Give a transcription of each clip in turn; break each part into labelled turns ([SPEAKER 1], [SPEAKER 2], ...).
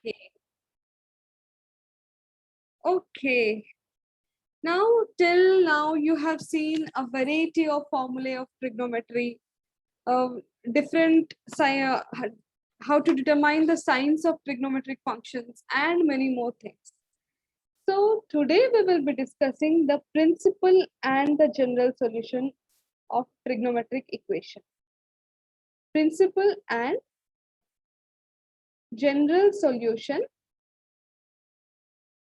[SPEAKER 1] Okay. Okay. Now, till now, you have seen a variety of formulae of trigonometry, different how to determine the signs of trigonometric functions, and many more things. So, today we will be discussing the principle and the general solution of trigonometric equation. Principle and general solution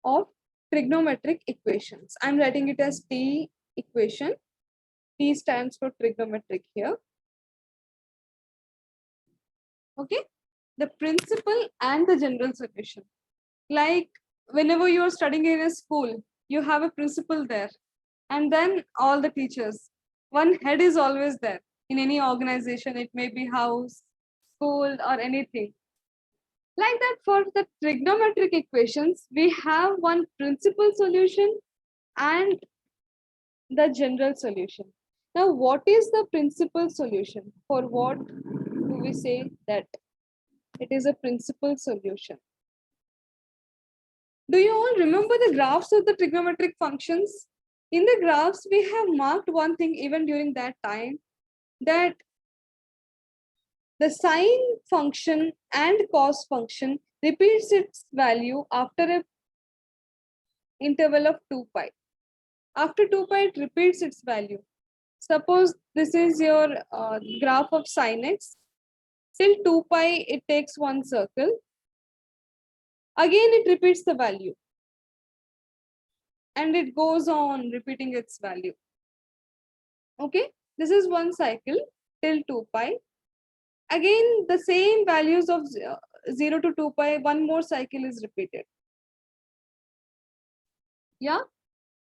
[SPEAKER 1] of trigonometric equations. I'm writing it as T equation. T stands for trigonometric here. Okay, the principle and the general solution. Like whenever you are studying in a school, you have a principal there, and then all the teachers. One head is always there in any organization. It may be house, school, or anything. Like that, for the trigonometric equations, we have one principal solution and the general solution. Now, what is the principal solution? For what do we say that it is a principal solution? Do you all remember the graphs of the trigonometric functions? In the graphs, we have marked one thing even during that time, that the sine function and cos function repeats its value after a interval of 2 pi. After 2 pi, it repeats its value. Suppose this is your graph of sin x. Till 2 pi, it takes one circle. Again, it repeats the value. And it goes on repeating its value. Okay, this is one cycle till 2 pi. Again, the same values of 0 to 2 pi, one more cycle is repeated. Yeah.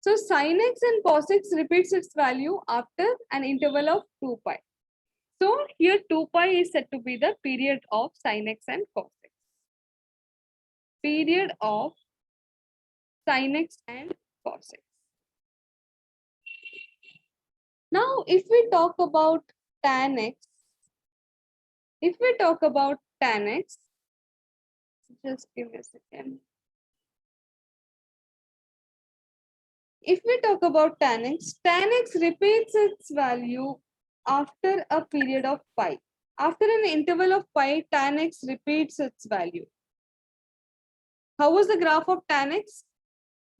[SPEAKER 1] So sin x and cos x repeats its value after an interval of 2 pi. So here 2 pi is said to be the period of sin x and cos x. Period of sin x and cos x. Now, if we talk about tan x, just give me a second. If we talk about tan x repeats its value after a period of pi. After an interval of pi, tan x repeats its value. How was the graph of tan x?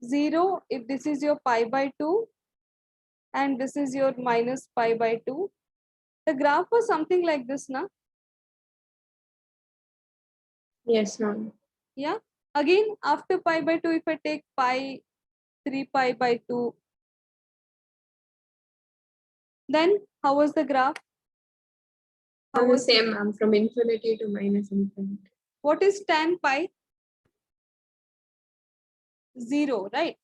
[SPEAKER 1] 0 if this is your pi by 2 and this is your minus pi by 2. The graph was something like this, na?
[SPEAKER 2] Yes, ma'am.
[SPEAKER 1] Yeah. Again, after pi by 2, if I take pi, 3 pi by 2, then how was the graph?
[SPEAKER 2] How was the same, ma'am, from infinity to minus infinity.
[SPEAKER 1] What is tan pi? 0, right?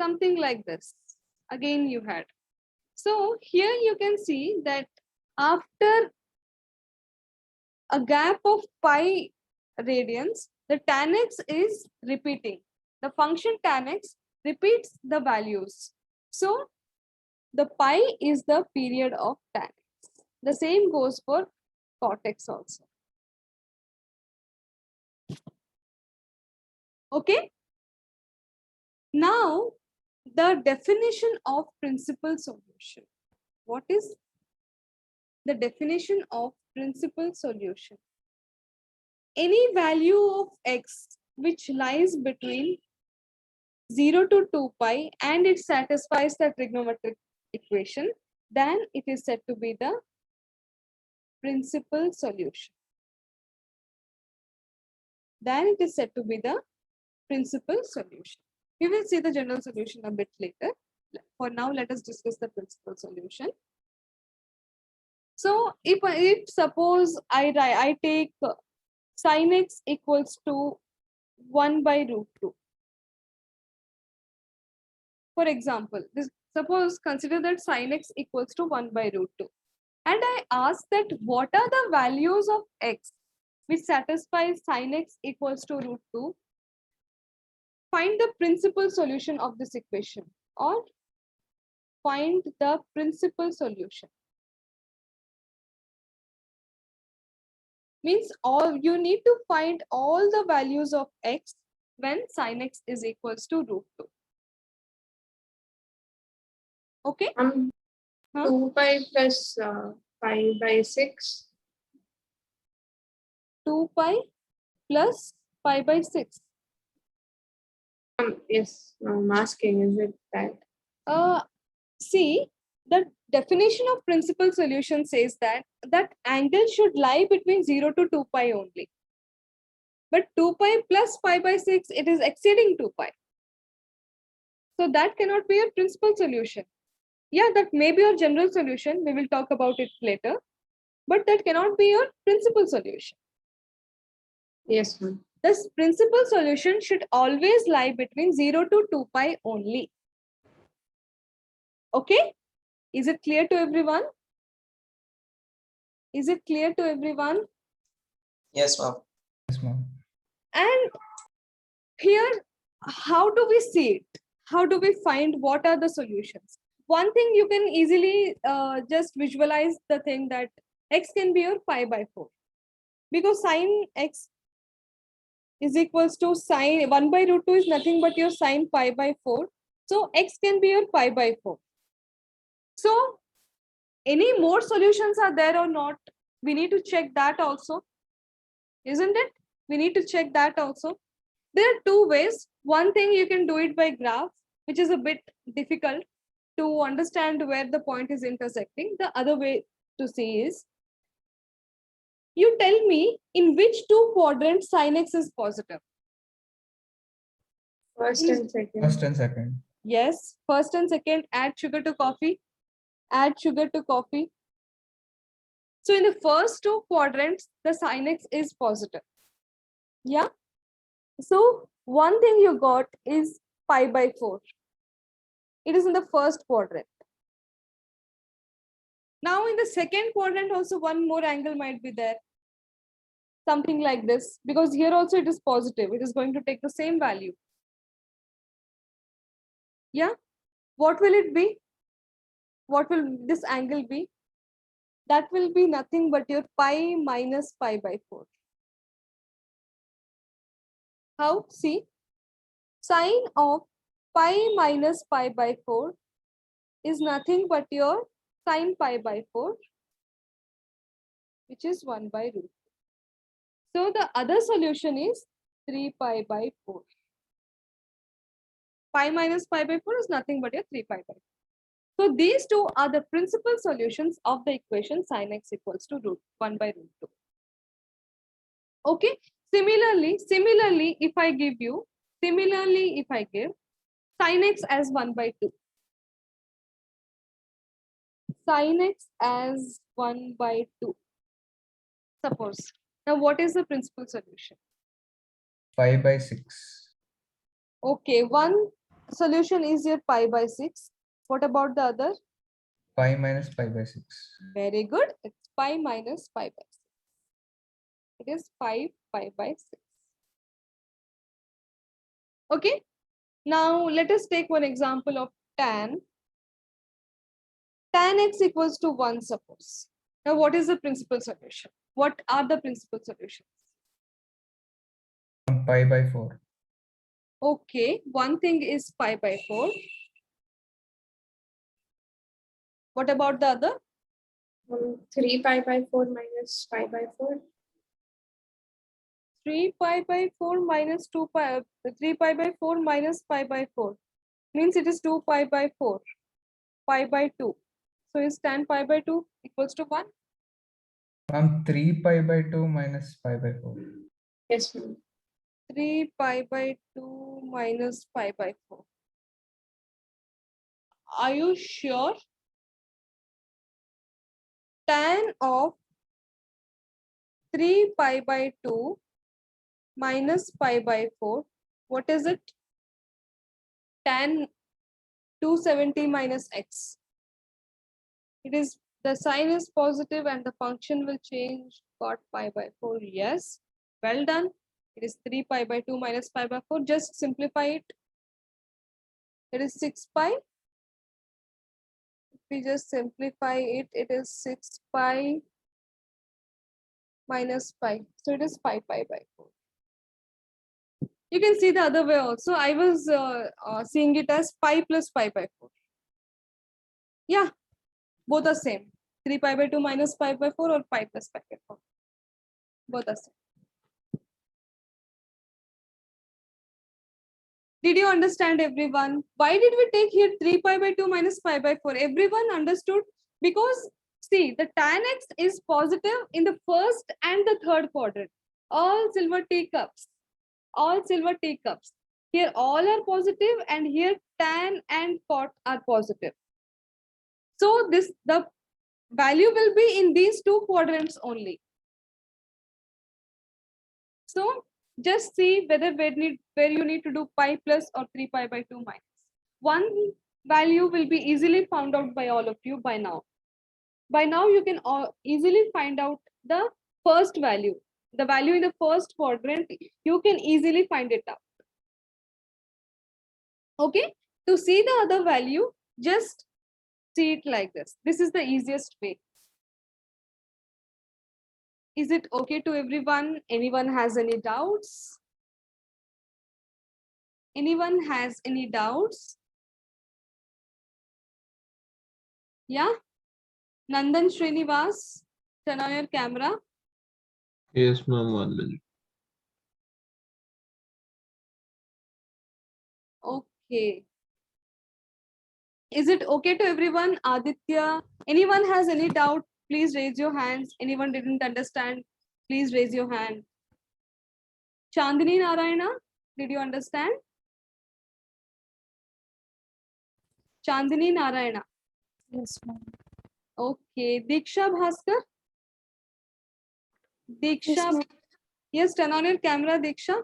[SPEAKER 1] Something like this. Again, you had. So here you can see that after a gap of pi radians, the tan x is repeating. The function tan x repeats the values. So the pi is the period of tan x. The same goes for cot x also. Okay. Now, the definition of principal solution. What is the definition of principal solution? Any value of x which lies between 0 to 2 pi and it satisfies the trigonometric equation, then it is said to be the principal solution. Then it is said to be the principal solution. We will see the general solution a bit later. For now, let us discuss the principal solution. So if suppose I take sin x equals to 1 by root 2. For example, suppose consider that sin x equals to 1 by root 2. And I ask that what are the values of x which satisfies sin x equals to root 2? Find the principal solution of this equation, or find the principal solution. Means all you need to find all the values of x when sin x is equals to √2. Okay. Huh?
[SPEAKER 2] 2 pi plus pi by 6.
[SPEAKER 1] 2 pi plus pi by 6.
[SPEAKER 2] Yes, I'm asking, is it that?
[SPEAKER 1] See, the definition of principal solution says that angle should lie between 0 to 2 pi only. But 2 pi plus pi by 6, it is exceeding 2 pi. So that cannot be your principal solution. Yeah, that may be your general solution. We will talk about it later. But that cannot be your principal solution.
[SPEAKER 2] Yes, ma'am.
[SPEAKER 1] This principal solution should always lie between 0 to 2 pi only. Okay? Is it clear to everyone? Is it clear to everyone?
[SPEAKER 3] Yes, ma'am.
[SPEAKER 4] Yes, ma'am.
[SPEAKER 1] And here, how do we see it? How do we find what are the solutions? One thing you can easily just visualize the thing that x can be your pi by 4. Because sine x is equals to sine 1 by √2 is nothing but your sine pi by 4. So x can be your pi by 4. So any more solutions are there or not? We need to check that also. Isn't it? We need to check that also. There are two ways. One thing you can do it by graph, which is a bit difficult to understand where the point is intersecting. The other way to see is, you tell me in which two quadrants sin x is positive.
[SPEAKER 2] First and second.
[SPEAKER 4] First and second.
[SPEAKER 1] Yes, first and second, add sugar to coffee. Add sugar to coffee. So in the first two quadrants, the sin x is positive. Yeah. So one thing you got is pi by 4. It is in the first quadrant. Now in the second quadrant also one more angle might be there. Something like this, because here also it is positive. It is going to take the same value. Yeah. What will it be? What will this angle be? That will be nothing but your pi minus pi by 4. How? See, sine of pi minus pi by 4 is nothing but your sine pi by 4, which is 1 by √2. So the other solution is 3 pi by 4. Pi minus pi by 4 is nothing but your 3 pi by 4. So these two are the principal solutions of the equation sin x equals to 1 by √2. Okay. Similarly, if I give sin x as 1 by 2. Sin x as 1 by 2. Suppose. Now what is the principal solution?
[SPEAKER 4] 5 by 6.
[SPEAKER 1] Okay, one solution is your pi by 6. What about the other?
[SPEAKER 4] Pi minus pi by 6.
[SPEAKER 1] Very good. It's pi minus pi by 6. It is 5 pi by 6. Okay. Now let us take one example of tan. Tan x equals to 1, suppose. Now what is the principal solution? What are the principal solutions?
[SPEAKER 4] Pi by 4.
[SPEAKER 1] Okay, one thing is pi by 4. What about the other?
[SPEAKER 2] 3 pi by 4 minus pi by 4.
[SPEAKER 1] 3 pi by 4 minus 2 pi, 3 pi by 4 minus pi by 4 means it is 2 pi by 4, pi by 2. So is tan pi by 2 equals to 1?
[SPEAKER 4] 3 pi by 2 minus pi by 4.
[SPEAKER 2] Yes, ma'am.
[SPEAKER 1] 3 pi by 2 minus pi by 4. Are you sure? Tan of 3 pi by 2 minus pi by 4. What is it? Tan 270 minus x. It is, the sign is positive and the function will change. Got pi by 4. Yes. Well done. It is 3 pi by 2 minus pi by 4. Just simplify it. It is 6 pi. If we just simplify it, it is 6 pi minus pi. So it is pi by 4. You can see the other way also. I was seeing it as pi plus pi by 4. Yeah, both are same. 3 pi by 2 minus pi by 4 or pi plus pi by 4. Both are same. Did you understand, everyone? Why did we take here 3 pi by 2 minus pi by 4? Everyone understood? Because see, the tan x is positive in the first and the third quadrant. All silver teacups. All silver teacups. Here all are positive and here tan and pot are positive. So the value will be in these two quadrants only. So just see whether where you need to do pi plus or 3 pi by 2 minus. One value will be easily found out by all of you by now. By now you can easily find out the first value. The value in the first quadrant, you can easily find it out. Okay, to see the other value, just see it like this. This is the easiest way. Is it okay to everyone? Anyone has any doubts? Anyone has any doubts? Yeah? Nandan Srinivas, turn on your camera.
[SPEAKER 5] Yes, ma'am. 1 minute.
[SPEAKER 1] Okay. Is it okay to everyone? Aditya, anyone has any doubt? Please raise your hands. Anyone didn't understand? Please raise your hand. Chandini Narayana, did you understand? Chandini Narayana.
[SPEAKER 6] Yes, ma'am.
[SPEAKER 1] Okay. Diksha Bhaskar.
[SPEAKER 6] Yes,
[SPEAKER 1] Diksha.
[SPEAKER 6] ma'am.
[SPEAKER 1] Yes, turn on your camera, Diksha.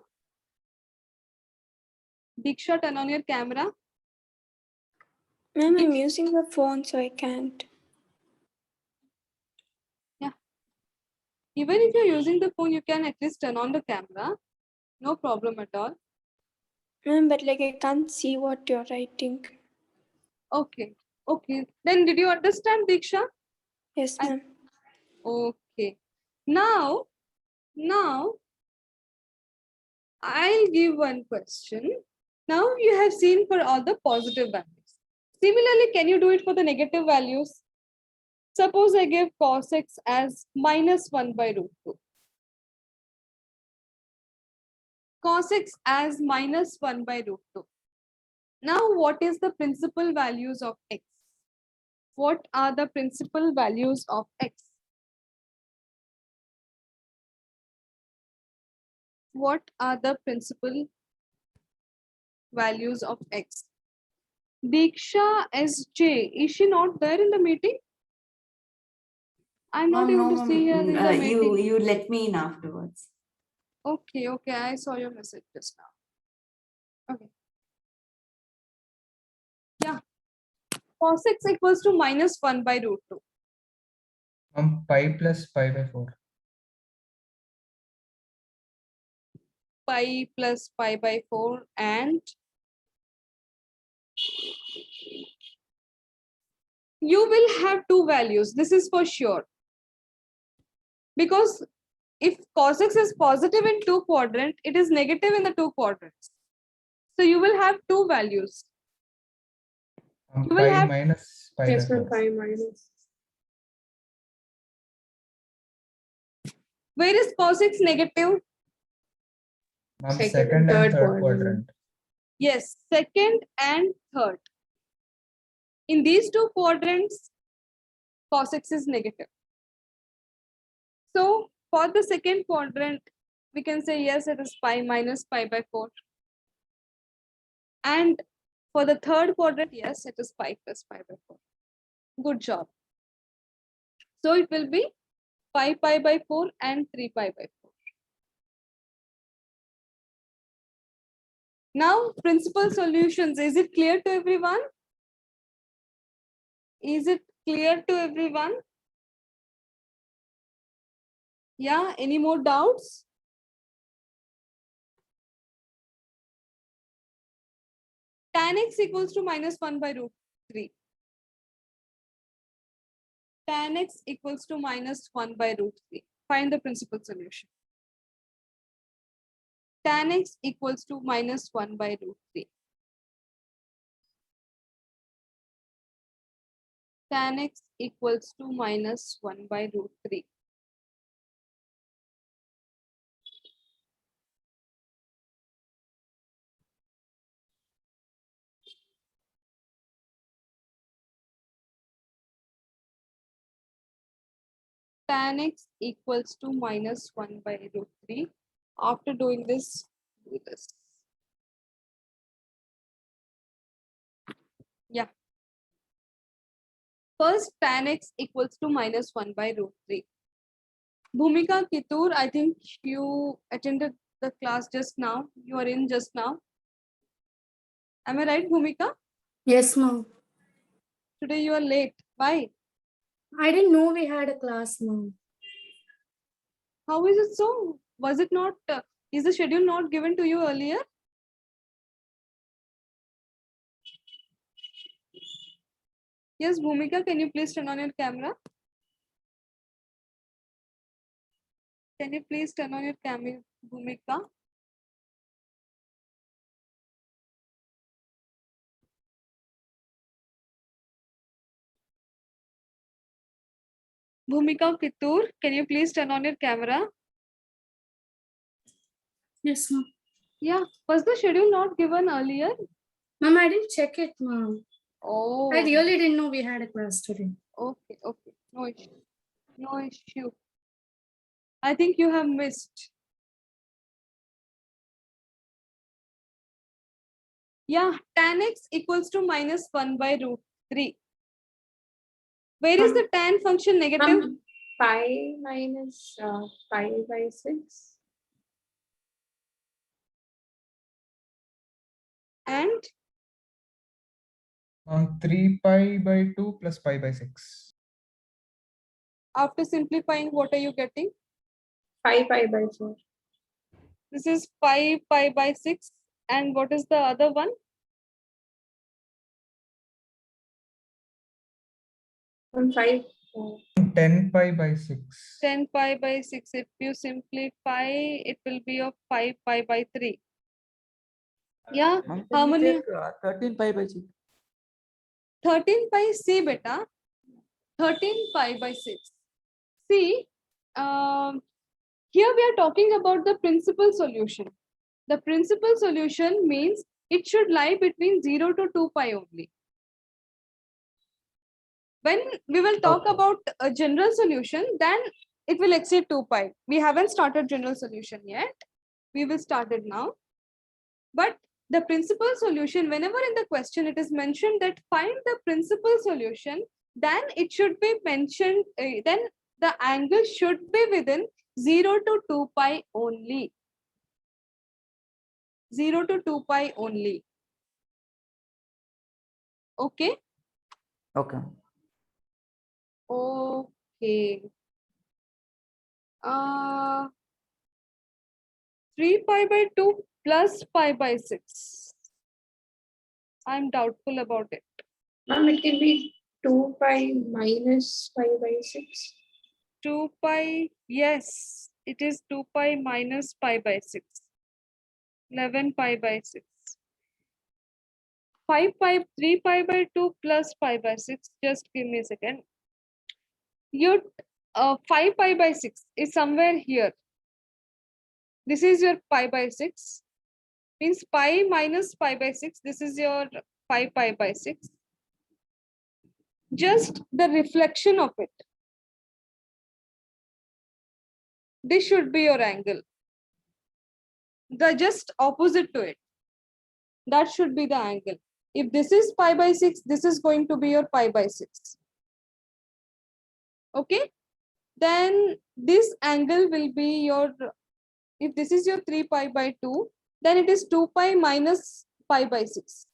[SPEAKER 1] Diksha, turn on your camera.
[SPEAKER 6] Ma'am, I'm using the phone, so I can't.
[SPEAKER 1] Even if you're using the phone, you can at least turn on the camera. No problem at all.
[SPEAKER 6] Ma'am, but like I can't see what you're writing.
[SPEAKER 1] Okay. Okay. Then did you understand, Diksha?
[SPEAKER 6] Yes,
[SPEAKER 1] I-
[SPEAKER 6] ma'am.
[SPEAKER 1] Okay. Now, I'll give one question. Now you have seen for all the positive values. Similarly, can you do it for the negative values? Suppose I give cos x as minus 1 by root 2. Cos x as minus 1 by root 2. Now, what is the principal values of x? What are the principal values of x? What are the principal values of x? Diksha SJ, is she not there in the meeting? I'm not able to see her in the meeting.
[SPEAKER 7] You let me in afterwards.
[SPEAKER 1] Okay, I saw your message just now. Okay. Yeah. Cos x equals to minus 1 by root 2.
[SPEAKER 4] Pi plus pi by 4.
[SPEAKER 1] Pi plus pi by 4 and you will have two values. This is for sure. Because if cos x is positive in two quadrants, it is negative in the two quadrants. So you will have two values. You will
[SPEAKER 4] Pi
[SPEAKER 1] have
[SPEAKER 4] minus pi by
[SPEAKER 2] Yes, ma'am.
[SPEAKER 4] 4.
[SPEAKER 2] Pi minus.
[SPEAKER 1] where is cos x negative?
[SPEAKER 4] Second and third
[SPEAKER 2] quadrant.
[SPEAKER 4] quadrant.
[SPEAKER 1] Yes, second and third. In these two quadrants, cos x is negative. So for the second quadrant, we can say yes, it is pi minus pi by 4. And for the third quadrant, yes, it is pi plus pi by 4. Good job. So it will be pi by 4 and 3 pi by 4. Now, principal solutions. Is it clear to everyone? Is it clear to everyone? Yeah, any more doubts? Tan x equals to minus 1 by root 3. Tan x equals to minus 1 by root 3. Find the principal solution. Tan x equals to minus 1 by root 3. Tan x equals to minus 1 by root 3. Tan x equals to minus 1 by root 3. After doing this, do this. Yeah. First, tan x equals to minus 1 by root 3. Bhumika Kitur, I think you attended the class just now. You are in just now. Am I right, Bhumika?
[SPEAKER 8] Yes, ma'am.
[SPEAKER 1] Today you are late. Why?
[SPEAKER 8] I didn't know we had a class, ma'am.
[SPEAKER 1] How is it so? Was it not, is the schedule not given to you earlier? Yes, Bhumika, can you please turn on your camera? Can you please turn on your camera, Bhumika? Bhumika Kitur, can you please turn on your camera?
[SPEAKER 8] Yes, ma'am.
[SPEAKER 1] Yeah, was the schedule not given earlier?
[SPEAKER 8] Ma'am, I didn't check it, ma'am.
[SPEAKER 1] Oh,
[SPEAKER 8] I really didn't know we had a class today.
[SPEAKER 1] okay, okay. No issue. No issue. I think you have missed. Yeah, tan x equals to minus 1 by root 3. Where is the tan function negative?
[SPEAKER 2] Pi minus pi by 6.
[SPEAKER 1] And
[SPEAKER 4] 3 pi by 2 plus pi by 6.
[SPEAKER 1] after simplifying, what are you getting?
[SPEAKER 2] 5 pi by 4.
[SPEAKER 1] This is 5 pi by 6. And what is the other one?
[SPEAKER 2] 5.
[SPEAKER 4] 10 pi by 6.
[SPEAKER 1] 10 pi by 6. If you simplify, it will be of 5 pi by 3. Yeah, how many?
[SPEAKER 9] 13 pi by 6.
[SPEAKER 1] 13 pi, see beta. 13 pi by 6. See, here we are talking about the principal solution. The principal solution means it should lie between 0 to 2 pi only. When we will talk
[SPEAKER 9] Okay.
[SPEAKER 1] about a general solution, then it will exceed 2 pi. We haven't started general solution yet. We will start it now. But the principal solution, whenever in the question it is mentioned that find the principal solution, then it should be mentioned, then the angle should be within 0 to 2 pi only. 0 to 2 pi only. Okay?
[SPEAKER 9] Okay.
[SPEAKER 1] Okay. 3 pi by 2 plus pi by 6. I'm doubtful about it.
[SPEAKER 2] Ma'am, it can be 2 pi minus pi by 6.
[SPEAKER 1] 2 pi, yes, it is 2 pi minus pi by 6. 11 pi by 6. 3 pi by 2 plus pi by 6. Just give me a second. Your 5 pi by 6 is somewhere here. This is your pi by 6. Means pi minus pi by 6. This is your 5 pi by 6. Just the reflection of it. This should be your angle. The just opposite to it. That should be the angle. If this is pi by 6, this is going to be your pi by 6. Okay? Then this angle will be your, if this is your 3 pi by 2, then it is 2 pi minus pi by 6.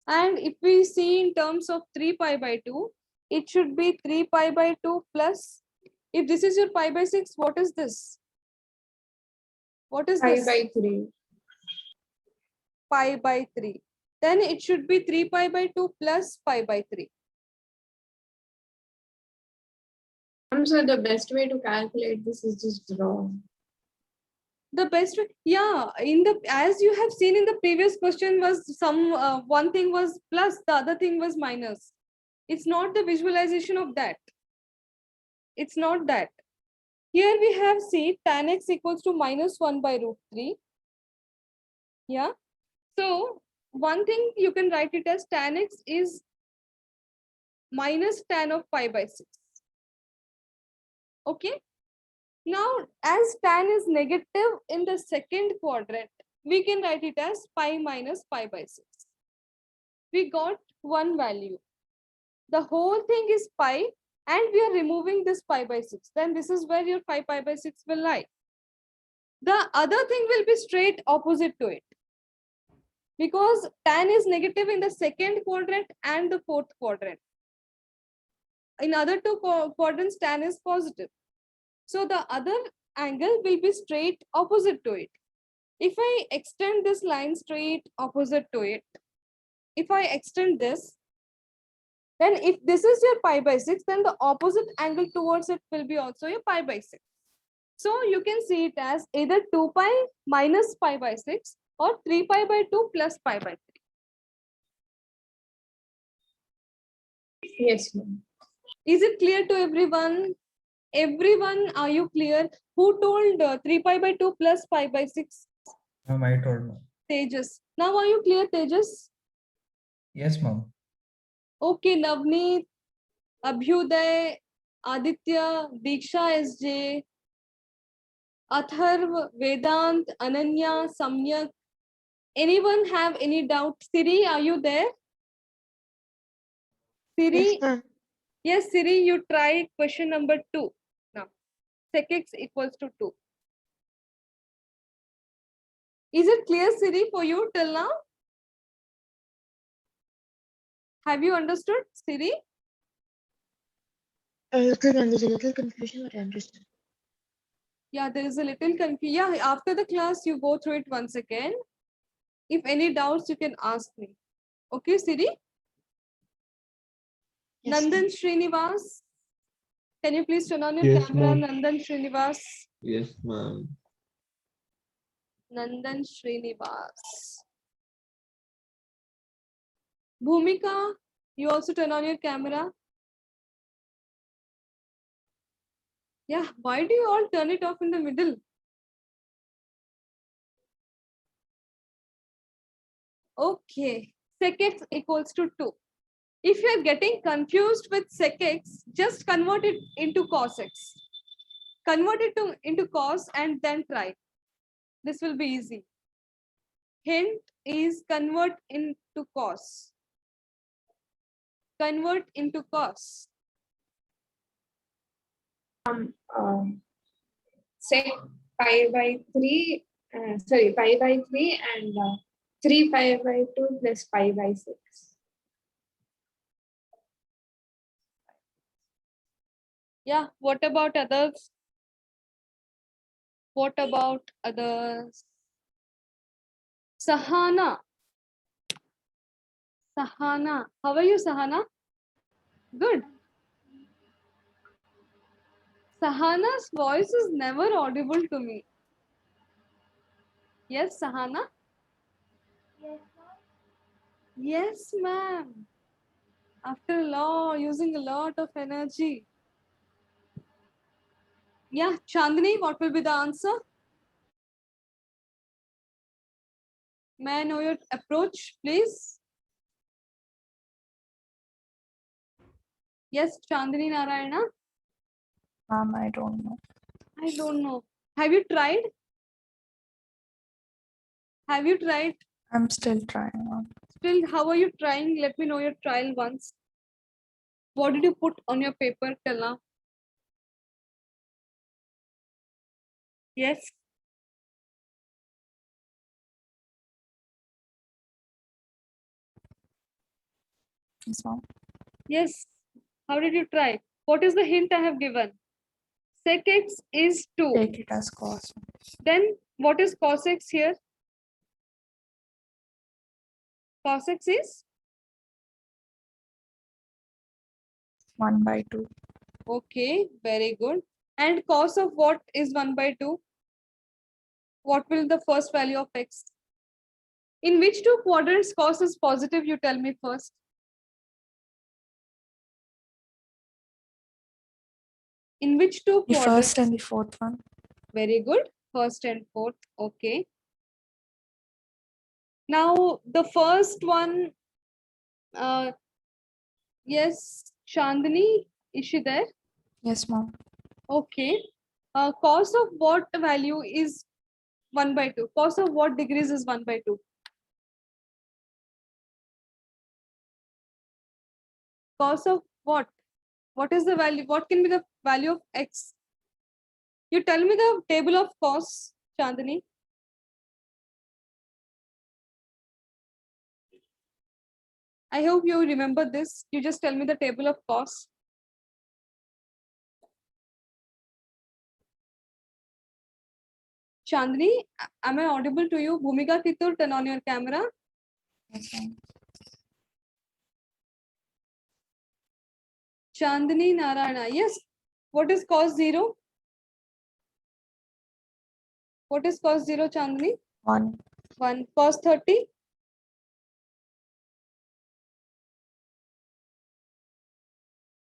[SPEAKER 1] And if we see in terms of 3 pi by 2, it should be 3 pi by 2 plus, if this is your pi by 6, what is this? What is
[SPEAKER 2] Pi
[SPEAKER 1] this?
[SPEAKER 2] by 3.
[SPEAKER 1] Pi by 3. Then it should be 3 pi by 2 plus pi by 3.
[SPEAKER 2] So the best way to calculate this is just draw.
[SPEAKER 1] The best way, yeah, in the, as you have seen in the previous question, was some one thing was plus, the other thing was minus. It's not the visualization of that. It's not that. Here we have see tan x equals to minus 1 by root 3. Yeah. So one thing you can write it as tan x is minus tan of pi by 6. Okay. Now, as tan is negative in the second quadrant, we can write it as pi minus pi by 6. We got one value. The whole thing is pi, and we are removing this pi by 6. Then this is where your pi by 6 will lie. The other thing will be straight opposite to it, because tan is negative in the second quadrant and the fourth quadrant. In other two quadrants, tan is positive. So the other angle will be straight opposite to it. If I extend this line straight opposite to it, if I extend this, then if this is your pi by 6, then the opposite angle towards it will be also your pi by 6. So you can see it as either 2 pi minus pi by 6 or 3 pi by 2 plus pi by 3.
[SPEAKER 2] Yes, ma'am.
[SPEAKER 1] Is it clear to everyone? Everyone, are you clear? Who told 3 pi by 2 plus pi by 6?
[SPEAKER 4] Ma'am, I told ma'am.
[SPEAKER 1] Tejas. Now are you clear, Tejas?
[SPEAKER 4] Yes, ma'am.
[SPEAKER 1] Okay, Navneet, Abhyuday, Aditya, Diksha SJ, Atharv, Vedant, Ananya, Samyak. Anyone have any doubt? Siri, are you there? Siri, yes, Siri, you try question number 2. Now, sec x equals to 2. Is it clear, Siri, for you till now? Have you understood, Siri?
[SPEAKER 10] There's a little confusion, but I understand.
[SPEAKER 1] Yeah, there is a little confusion. Yeah, after the class, you go through it once again. If any doubts, you can ask me. Okay, Siri?
[SPEAKER 10] Yes,
[SPEAKER 1] Nandan Srinivas. Can you please turn on your
[SPEAKER 5] Yes,
[SPEAKER 1] camera,
[SPEAKER 5] ma'am.
[SPEAKER 1] Nandan Srinivas?
[SPEAKER 5] Yes, ma'am.
[SPEAKER 1] Nandan Srinivas. Bhumika, you also turn on your camera. Yeah, why do you all turn it off in the middle? Okay, sec x equals to 2. If you are getting confused with sec x, just convert it into cos x. Convert it into cos and then try. This will be easy. Hint is convert into cos. Convert into cos.
[SPEAKER 2] Sec pi by 3, pi by 3 and 3 pi by 2 plus pi by 6.
[SPEAKER 1] Yeah, what about others? What about others? Sahana. Sahana. How are you, Sahana? Good. Sahana's voice is never audible to me. Yes, Sahana? Yes, ma'am. After using a lot of energy. Yeah, Chandni, what will be the answer? May I know your approach, please? Yes, Chandni Narayana.
[SPEAKER 6] I don't know.
[SPEAKER 1] I don't know. Have you tried? Have you tried?
[SPEAKER 6] I'm still trying on.
[SPEAKER 1] Still, how are you trying? Let me know your trial once. What did you put on your paper till now? Yes.
[SPEAKER 6] Yes, ma'am.
[SPEAKER 1] Yes. How did you try? What is the hint I have given? Sec x is 2.
[SPEAKER 6] Take it as cos.
[SPEAKER 1] Then what is cos x here? Cos x is
[SPEAKER 6] 1 by 2.
[SPEAKER 1] Okay, very good. And cos of what is 1 by 2? What will the first value of x? In which two quadrants cos is positive? You tell me first. In which two
[SPEAKER 6] The
[SPEAKER 1] quadrants?
[SPEAKER 6] first and the fourth one.
[SPEAKER 1] Very good. First and fourth. Okay. Now the first one, yes, Chandani, is she there?
[SPEAKER 6] Yes, ma'am.
[SPEAKER 1] Okay. Cos of what value is 1 by 2? Cos of what degrees is 1 by 2? Cos of what? What is the value? What can be the value of x? You tell me the table of cos, Chandani. I hope you remember this. You just tell me the table of cos. Chandani, am I audible to you? Bhumika Kitur, turn on your camera.
[SPEAKER 6] Yes, ma'am.
[SPEAKER 1] Chandani Narayana. Yes. What is cos 0? What is cos 0, Chandani?
[SPEAKER 6] 1.
[SPEAKER 1] 1. Cos 30?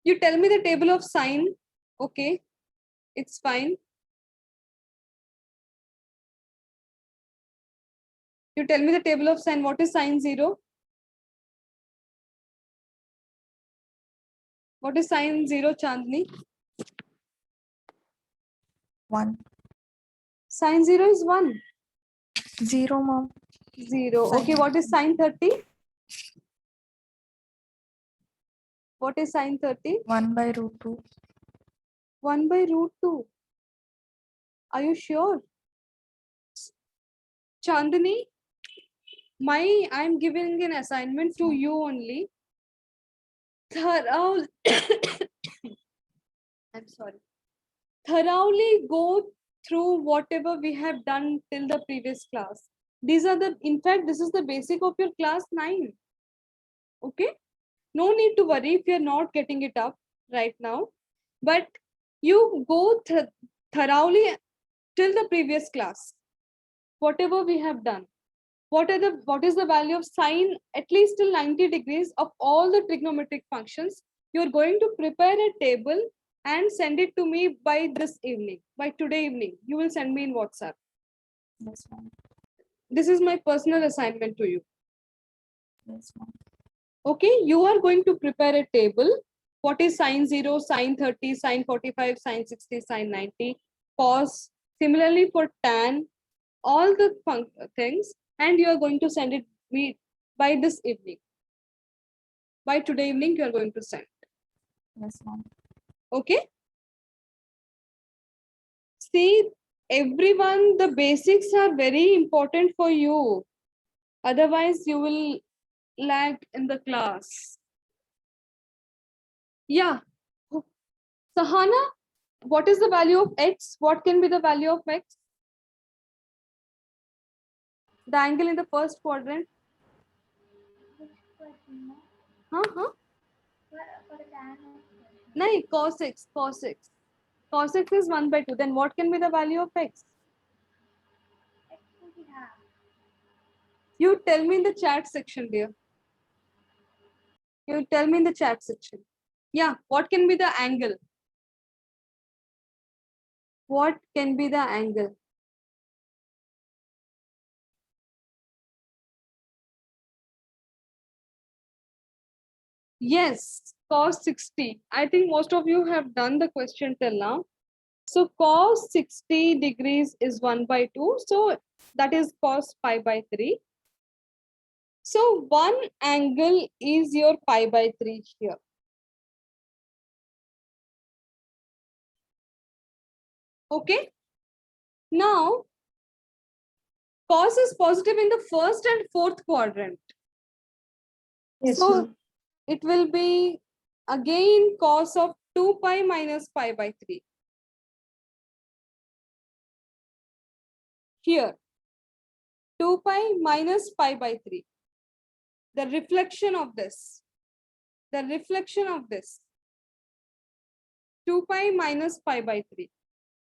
[SPEAKER 1] You tell me the table of sine. Okay. It's fine. You tell me the table of sine. What is sine 0? What is sine 0, Chandni?
[SPEAKER 6] 1.
[SPEAKER 1] Sine 0 is 1.
[SPEAKER 6] 0, ma'am.
[SPEAKER 1] 0.
[SPEAKER 6] Sine
[SPEAKER 1] Okay, what is sine 30? What is sine 30?
[SPEAKER 6] 1 by root 2.
[SPEAKER 1] 1 by root 2. Are you sure? Chandani, I'm giving an assignment to you only. I'm sorry. Thoroughly go through whatever we have done till the previous class. In fact, this is the basic of your class 9. Okay? No need to worry if you're not getting it up right now. But you go thoroughly till the previous class. Whatever we have done. What is the value of sine at least till 90 degrees of all the trigonometric functions? You're going to prepare a table and send it to me by this evening, by today evening. You will send me in WhatsApp.
[SPEAKER 6] Yes, ma'am.
[SPEAKER 1] This is my personal assignment to you.
[SPEAKER 6] Yes, ma'am.
[SPEAKER 1] Okay, you are going to prepare a table. What is sine 0, sine 30, sine 45, sine 60, sine 90, cos. Similarly for tan, all the things, and you are going to send it me by this evening. By today evening, you are going to send.
[SPEAKER 6] Yes, ma'am.
[SPEAKER 1] Okay. See, everyone, the basics are very important for you. Otherwise, you will lag in the class. Yeah. Sahana, what is the value of x? What can be the value of x? The angle in the first quadrant. Huh? No, cos x. Cos x. Cos x is 1 by 2. Then what can be the value of x? You tell me in the chat section, dear. You tell me in the chat section. Yeah, what can be the angle? What can be the angle? Yes, cos 60. I think most of you have done the question till now. So cos 60 degrees is 1 by 2. So that is cos pi by 3. So one angle is your pi by 3 here. Okay. Now, cos is positive in the first and fourth quadrant.
[SPEAKER 2] Yes,
[SPEAKER 1] So
[SPEAKER 2] ma'am.
[SPEAKER 1] it will be again cos of 2 pi minus pi by 3. Here, 2 pi minus pi by 3. The reflection of this. The reflection of this. 2 pi minus pi by 3.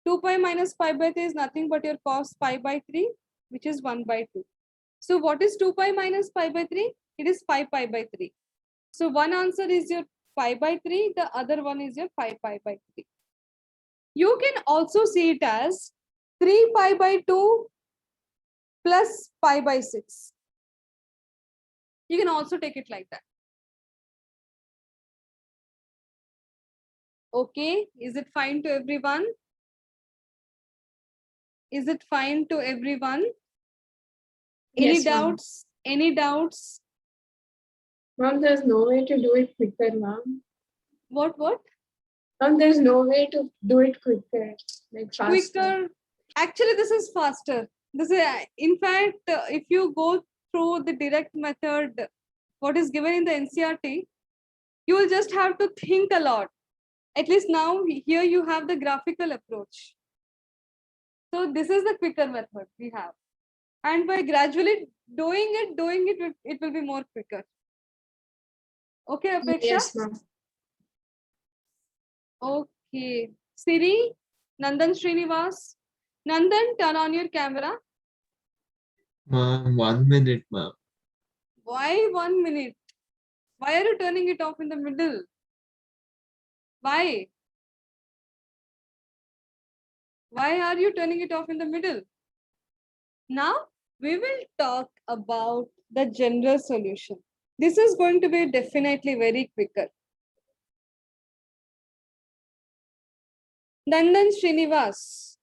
[SPEAKER 1] 2 pi minus pi by 3 is nothing but your cos pi by 3, which is 1 by 2. So what is 2 pi minus pi by 3? It is 5 pi by 3. So one answer is your pi by 3, the other one is your 5 pi by 3. You can also see it as 3 pi by 2 plus pi by 6. You can also take it like that. Okay, is it fine to everyone? Is it fine to everyone? Any
[SPEAKER 2] Yes, ma'am.
[SPEAKER 1] doubts? Any doubts?
[SPEAKER 2] Ma'am, there's no way to do it quicker, ma'am.
[SPEAKER 1] What?
[SPEAKER 2] Ma'am, there's no way to do it quicker, like faster.
[SPEAKER 1] Quicker. Actually, this is faster. This is, in fact, if you go through the direct method, what is given in the NCRT, you will just have to think a lot. At least now here you have the graphical approach. So this is the quicker method we have. And by gradually doing it, it will be more quicker. Okay, Apeksha?
[SPEAKER 2] Yes, ma'am.
[SPEAKER 1] Okay. Siri, Nandan Srinivas. Nandan, turn on your camera.
[SPEAKER 5] Ma'am, 1 minute, ma'am.
[SPEAKER 1] Why 1 minute? Why are you turning it off in the middle? Why? Why are you turning it off in the middle? Now we will talk about the general solution. This is going to be definitely very quicker. Nandan Srinivas.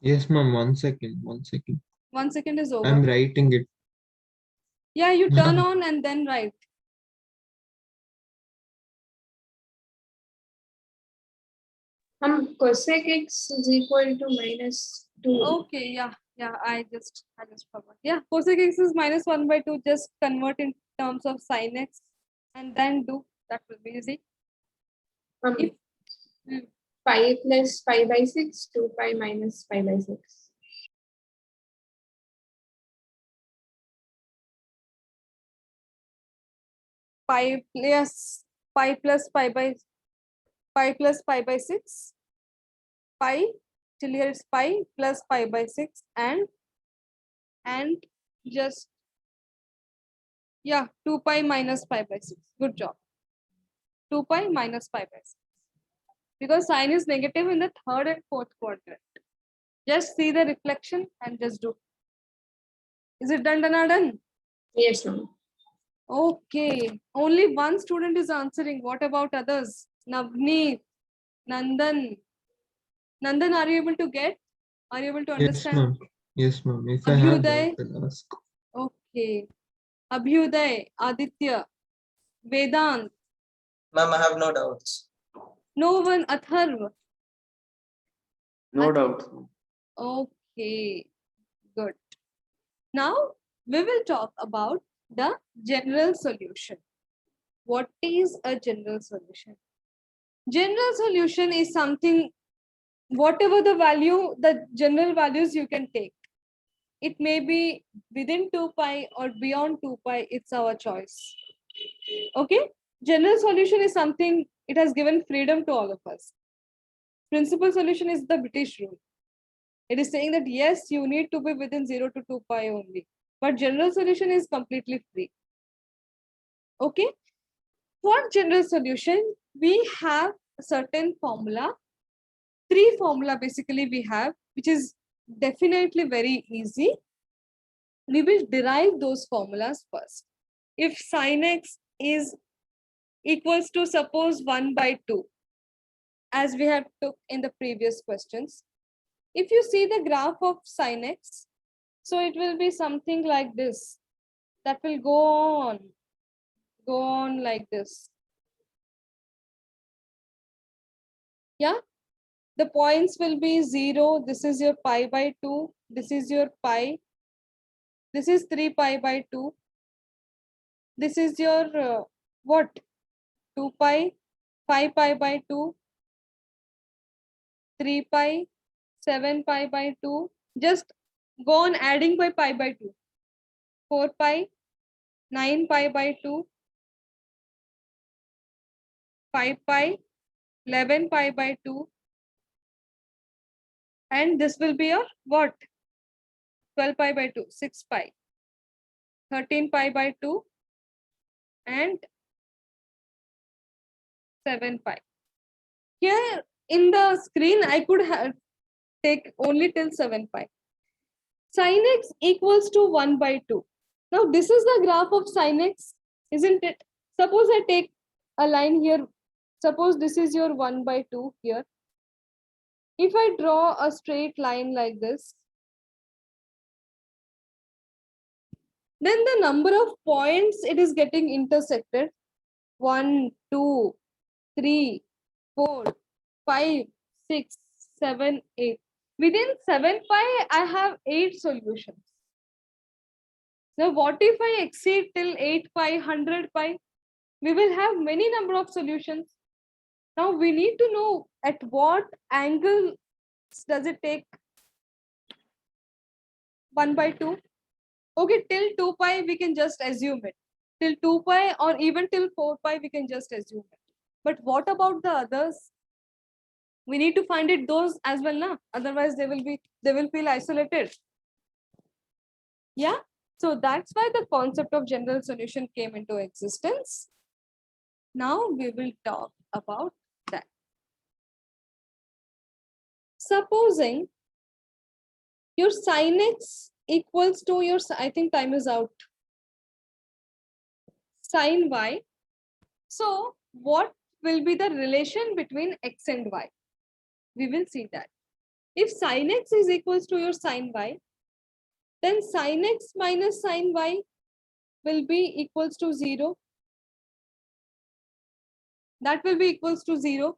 [SPEAKER 5] Yes, ma'am. 1 second. 1 second.
[SPEAKER 1] 1 second is over.
[SPEAKER 5] I'm writing it.
[SPEAKER 1] Yeah, you turn on and then write.
[SPEAKER 2] Cosec x is equal to -2.
[SPEAKER 1] Okay, yeah, I just forgot. Yeah, cosec x is -1 by 2. Just convert in terms of sin x and then do. That will be easy. If-
[SPEAKER 2] Pi plus pi by 6, 2 pi minus pi by 6.
[SPEAKER 1] Pi plus pi plus pi by 6. Pi till here it's pi plus pi by 6 and just 2 pi minus pi by 6. Good job. 2 pi minus pi by 6. Because sign is negative in the third and fourth quadrant. Just see the reflection and just do. Is it done?
[SPEAKER 2] Yes, ma'am.
[SPEAKER 1] Okay. Only one student is answering. What about others? Navneet, Nandan. Nandan, are you able to get? Are you able to
[SPEAKER 5] Yes,
[SPEAKER 1] understand?
[SPEAKER 5] ma'am. Yes, ma'am. If I have
[SPEAKER 1] Abhyuday.
[SPEAKER 5] doubt, I'll ask.
[SPEAKER 1] Okay. Abhyuday, Aditya, Vedant.
[SPEAKER 3] Ma'am, I have no doubts.
[SPEAKER 1] No one, Atharv.
[SPEAKER 9] No doubt.
[SPEAKER 1] Okay, good. Now we will talk about the general solution. What is a general solution? General solution is something, whatever the value, the general values you can take. It may be within 2 pi or beyond 2 pi, it's our choice. Okay, general solution is something, it has given freedom to all of us. Principal solution is the British rule. It is saying that yes, you need to be within 0 to 2 pi only, but general solution is completely free. Okay, for general solution, we have a certain formula. 3 formula basically we have, which is definitely very easy. We will derive those formulas first. If sin x is equals to, suppose, 1 by 2, as we have took in the previous questions. If you see the graph of sin x, so it will be something like this. That will go on like this. Yeah, the points will be 0. This is your pi by 2. This is your pi. This is 3 pi by 2. This is your what? 2 pi, 5 pi by 2, 3 pi, 7 pi by 2. Just go on adding by pi by 2. 4 pi, 9 pi by 2, 5 pi, 11 pi by 2. And this will be your what? 12 pi by 2, 6 pi. 13 pi by 2 and 7 pi. Here in the screen, I could have take only till 7 pi. Sin x equals to 1 by 2. Now this is the graph of sin x, isn't it? Suppose I take a line here. Suppose this is your 1 by 2 here. If I draw a straight line like this, then the number of points it is getting intersected, 1, 2, 3, 4, 5, 6, 7, 8. Within 7 pi, I have 8 solutions. Now, what if I exceed till 8 pi, 100 pi? We will have many number of solutions. Now, we need to know at what angle does it take 1 by 2. Okay, till 2 pi, we can just assume it. Till 2 pi or even till 4 pi, we can just assume it. But what about the others? We need to find it those as well, na? Otherwise, they will feel isolated. Yeah. So that's why the concept of general solution came into existence. Now we will talk about that. Supposing your sin x equals to your, I think time is out, sin y. So what will be the relation between x and y? We will see that. If sin x is equals to your sin y, then sin x minus sin y will be equals to 0. That will be equals to 0.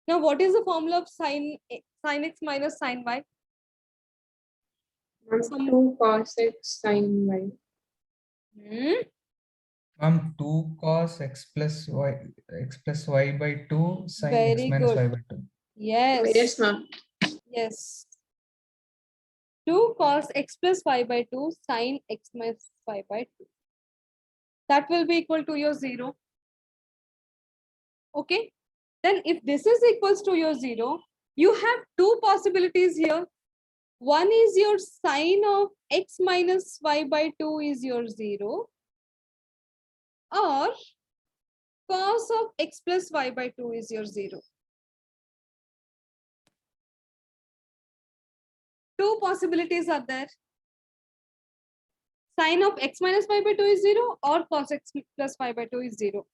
[SPEAKER 1] Now, what is the formula of sin x minus sin y?
[SPEAKER 2] 2 cos x sin y.
[SPEAKER 4] Ma'am, 2 cos x plus y by 2 sin x
[SPEAKER 1] Very
[SPEAKER 4] minus
[SPEAKER 1] good.
[SPEAKER 4] y by 2.
[SPEAKER 1] Yes.
[SPEAKER 2] Yes, ma'am.
[SPEAKER 1] Yes. 2 cos x plus y by 2 sin x minus y by 2. That will be equal to your 0. Okay. Then if this is equals to your 0, you have two possibilities here. One is your sine of x minus y by 2 is your 0. Or cos of x plus y by 2 is your 0. Two possibilities are there. Sine of x minus y by 2 is 0 or cos x plus y by 2 is 0.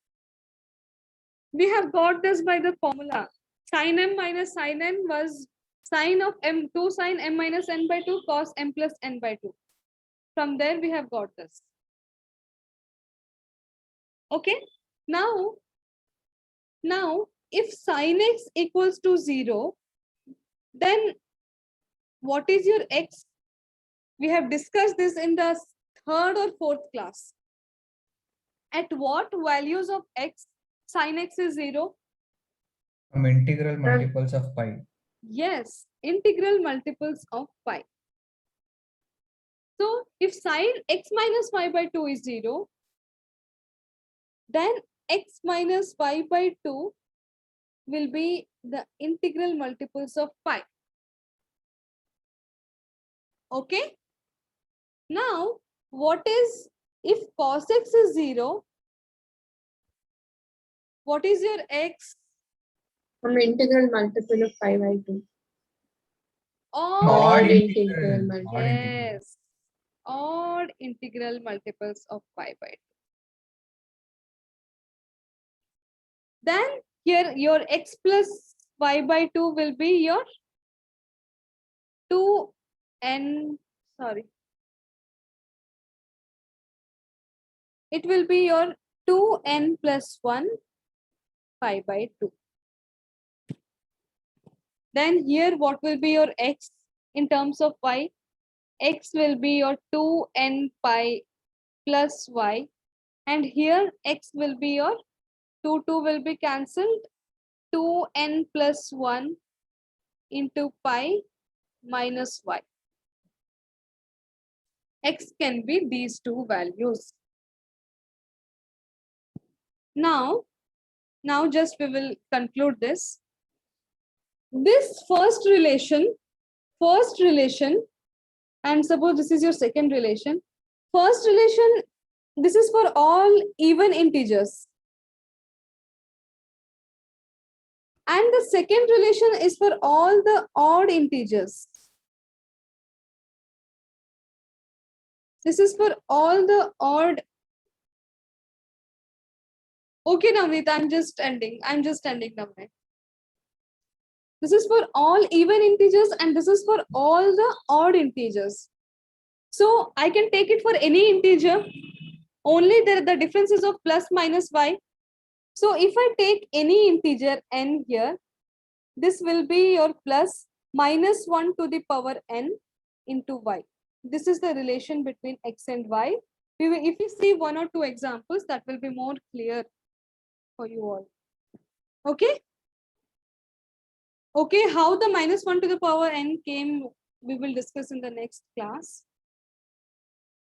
[SPEAKER 1] We have got this by the formula. Sin m minus sin n was sine of m 2 sine m minus n by 2 cos m plus n by 2. From there we have got this. Okay. Now if sin x equals to 0, then what is your x? We have discussed this in the 3rd or 4th class. At what values of x sin x is 0?
[SPEAKER 4] Integral multiples of pi.
[SPEAKER 1] Yes, integral multiples of pi. So if sin x minus y by 2 is 0, then x minus y by 2 will be the integral multiples of pi. Okay. Now, what is, if cos x is 0, what is your x?
[SPEAKER 2] Integral multiple of pi by 2.
[SPEAKER 1] Odd
[SPEAKER 2] integral
[SPEAKER 4] Odd integral.
[SPEAKER 1] Yes. Odd integral multiples of pi by 2. Then here your x plus y by 2 will be your 2n, sorry. It will be your 2n plus 1 pi by 2. Then here what will be your x in terms of y? X will be your 2n pi plus y. And here x will be your 2 will be cancelled. 2n plus 1 into pi minus y. X can be these two values. Now, Now just we will conclude this. This first relation, and suppose this is your second relation. First relation, this is for all even integers. And the second relation is for all the odd integers. This is for all the odd. Okay, Navneet, I'm just ending, Navneet. This is for all even integers and this is for all the odd integers. So I can take it for any integer, only the difference is of plus minus y. So if I take any integer n here, this will be your plus minus 1 to the power n into y. This is the relation between x and y. If you see one or two examples, that will be more clear for you all. Okay? Okay, how the minus 1 to the power n came, we will discuss in the next class.